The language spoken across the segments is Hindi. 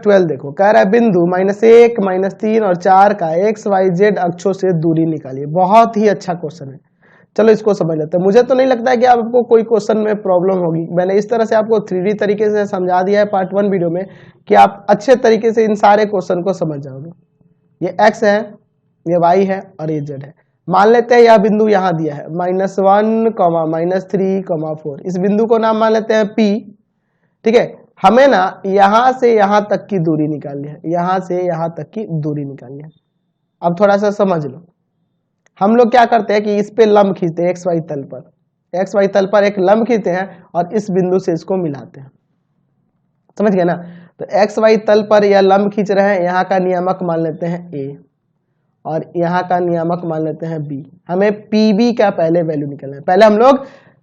-12 देखो, कह रहा है बिंदु -1, -3 और 4 का XYZ अक्षों से दूरी निकालिए। बहुत ही अच्छा क्वेश्चन है, चलो इसको समझ लेते हैं। मुझे तो नहीं लगता है कि आपको कोई क्वेश्चन में प्रॉब्लम होगी। मैंने इस तरह से आपको 3D तरीके से समझा दिया है पार्ट 1 वीडियो में कि आप अच्छे तरीके से इन सारे क्वेश्चन को समझ जाओगे। ये x है, ये y है और ये z है। मान लेते हैं यह बिंदु यहाँ दिया है -1, -3, 4। इस बिंदु को नाम मान लेते हैं P। ठीक है, हमें ना यहां से यहां तक की दूरी निकालनी है, यहां से यहां तक की दूरी निकालनी है। अब थोड़ा सा समझ लो, हम लोग क्या करते हैं कि इस पे लंब खींचते हैं XY तल पर, XY तल पर एक लंब खींचते हैं और इस बिंदु से इसको मिलाते हैं। समझ गए ना? तो XY तल पर यह लंब खींच रहे हैं, यहाँ का नियामक मान लेते हैं A और यहाँ का नियामक मान लेते हैं B। हमें PB का पहले वैल्यू निकालना है। पहले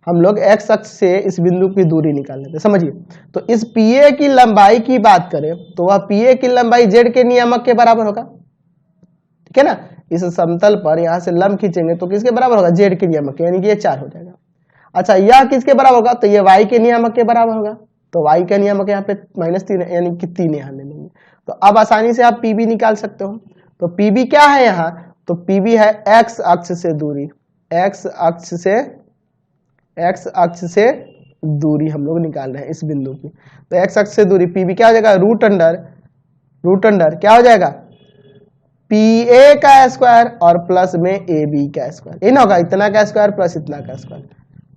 हम लोग x अक्ष से इस बिंदु की दूरी निकाल लेते हैं। समझिए, तो इस PA की लंबाई की बात करें तो वह PA की लंबाई Z के नियामक के बराबर होगा। ठीक है ना? इस समतल पर यहाँ से लंब खींचेंगे तो किसके बराबर होगा? Z के नियामक के, यानी कि ये 4 हो जाएगा। अच्छा, यह किसके बराबर होगा? तो ये y के नियामक के बराबर होगा। तो y का नियामक यहाँ पे -3 है, यानी कि 3 यहाँ ले लेंगे। तो अब आसानी से आप PB निकाल सकते हो। तो PB क्या है यहाँ? तो PB है x अक्ष से दूरी, x अक्ष से दूरी हम लोग निकाल रहे हैं इस बिंदु की। तो x अक्ष से दूरी PB क्या हो जाएगा? रूट अंडर क्या हो जाएगा? PA का स्क्वायर और प्लस में AB का स्क्वायर। ये ना होगा इतना का स्क्वायर प्लस इतना का स्क्वायर,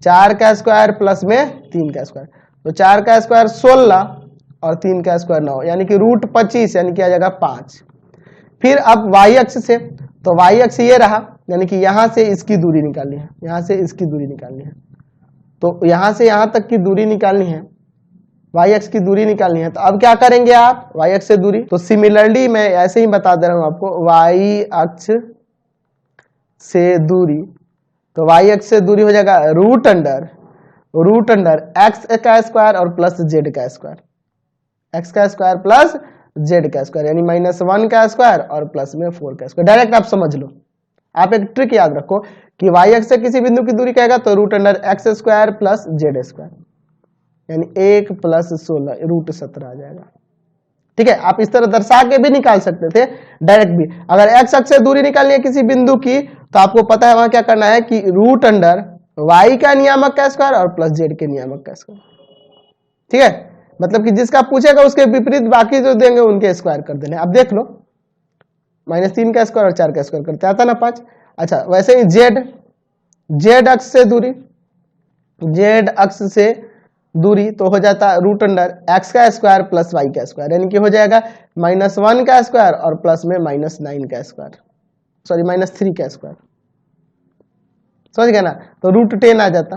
4 का स्क्वायर प्लस में 3 का स्क्वायर। तो 4 का स्क्वायर 16 और 3 का स्क्वायर 9, यानी कि √25, यानी कि आ जाएगा 5। फिर अब y अक्ष से, तो y अक्ष ये रहा, यानी कि यहां से इसकी दूरी निकालनी है, यहां से इसकी दूरी निकालनी है। तो यहां से यहां तक की दूरी निकालनी है, y अक्ष की दूरी निकालनी है। तो अब क्या करेंगे आप? y अक्ष से दूरी, तो सिमिलरली मैं ऐसे ही बता दे रहा हूं आपको, y अक्ष से दूरी, तो y अक्ष से दूरी हो जाएगा रूट अंडर x का स्क्वायर और प्लस z का स्क्वायर, x का स्क्वायर प्लस z का स्क्वायर, यानी -1 का स्क्वायर और प्लस में 4 का स्क्वायर। डायरेक्ट आप समझ लो। आप एक ट्रिक याद रखो कि y अक्ष से किसी बिंदु की दूरी कहेगा तो √x² प्लस z², यानी 1 प्लस 16 √17 आ जाएगा। ठीक है, आप इस तरह दर्शा के भी निकाल सकते थे, डायरेक्ट भी। अगर x अक्ष से दूरी निकालनी है किसी बिंदु की तो आपको पता है वहां क्या करना है कि √y का नियामक का स्क्वायर और प्लस z के नियामक का स्क्वायर। ठीक है, मतलब कि जिसका पूछेगा उसके विपरीत बाकी जो देंगे उनके स्क्वायर कर देने। अब देख लो, -3 का स्क्वायर और 4 का स्क्वायर करते आता ना 5। अच्छा, वैसे ही z अक्ष से दूरी, z अक्ष से दूरी तो हो जाता है √x का स्क्वायर प्लस y का स्क्वायर, यानी कि हो जाएगा -1 का स्क्वायर और प्लस में -9 का स्क्वायर, सॉरी -3 का स्क्वायर। समझ गया ना? तो √10 आ जाता,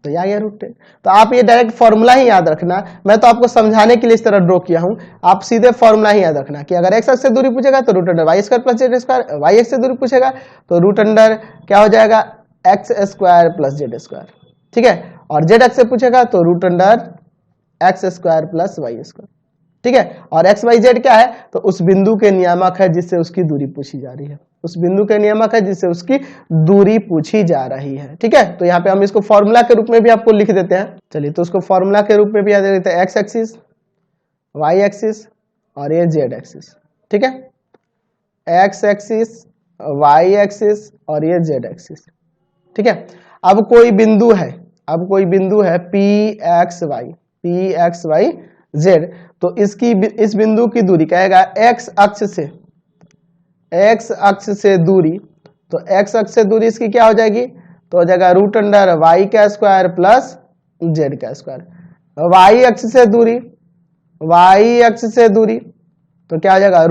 तो यह आ गया √10। तो आप ये डायरेक्ट फॉर्मूला ही याद रखना। मैं तो आपको समझाने के लिए इस तरह ड्रॉ किया हूं, आप सीधे फॉर्मूला ही याद रखना कि अगर x अक्ष से दूरी पूछेगा तो √y² प्लस z², y अक्ष से दूरी पूछेगा तो √अंडर क्या हो जाएगा? x² plus z²। ठीक है, और z अक्ष से पूछेगा तो √x² प्लस y²। ठीक है, और XYZ क्या है? तो उस बिंदु के नियामक है जिससे उसकी दूरी पूछी जा रही है, उस बिंदु के नियामक है जिससे उसकी दूरी पूछी जा रही है। ठीक है, तो यहाँ पे हम इसको फॉर्मूला के रूप में भी आपको लिख देते हैं। चलिए, तो उसको फॉर्मूला के रूप में भी याद देते हैं, x एक्सिस, y एक्सिस और ये z एक्सिस। ठीक है, x एक्सिस, y एक्सिस और ये z एक्सिस। ठीक है, अब कोई बिंदु है PXYZ, तो इस बिंदु की दूरी कहेगा x अक्ष से दूरी, तो x अक्ष से दूरी इसकी क्या हो जाएगी? तो हो जाएगा √y का स्क्वायर प्लस z का स्क्वायर। y अक्ष से दूरी तो क्या हो जाएगा?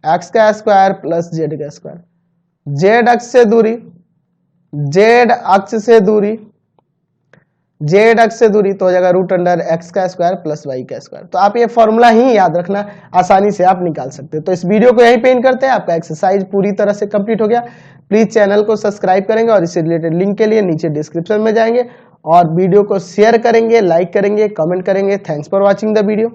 √x का स्क्वायर प्लस z का स्क्वायर। z अक्ष से दूरी तो हो जाएगा √x का स्क्वायर प्लस y का स्क्वायर। तो आप ये फॉर्मूला ही याद रखना, आसानी से आप निकाल सकते हैं। तो इस वीडियो को यहीं पे एंड करते हैं, आपका एक्सरसाइज पूरी तरह से कंप्लीट हो गया। प्लीज चैनल को सब्सक्राइब करेंगे और इससे रिलेटेड लिंक के लिए नीचे डिस्क्रिप्शन में जाएंगे और वीडियो को शेयर करेंगे, लाइक करेंगे, कमेंट करेंगे। Thanks for watching the video.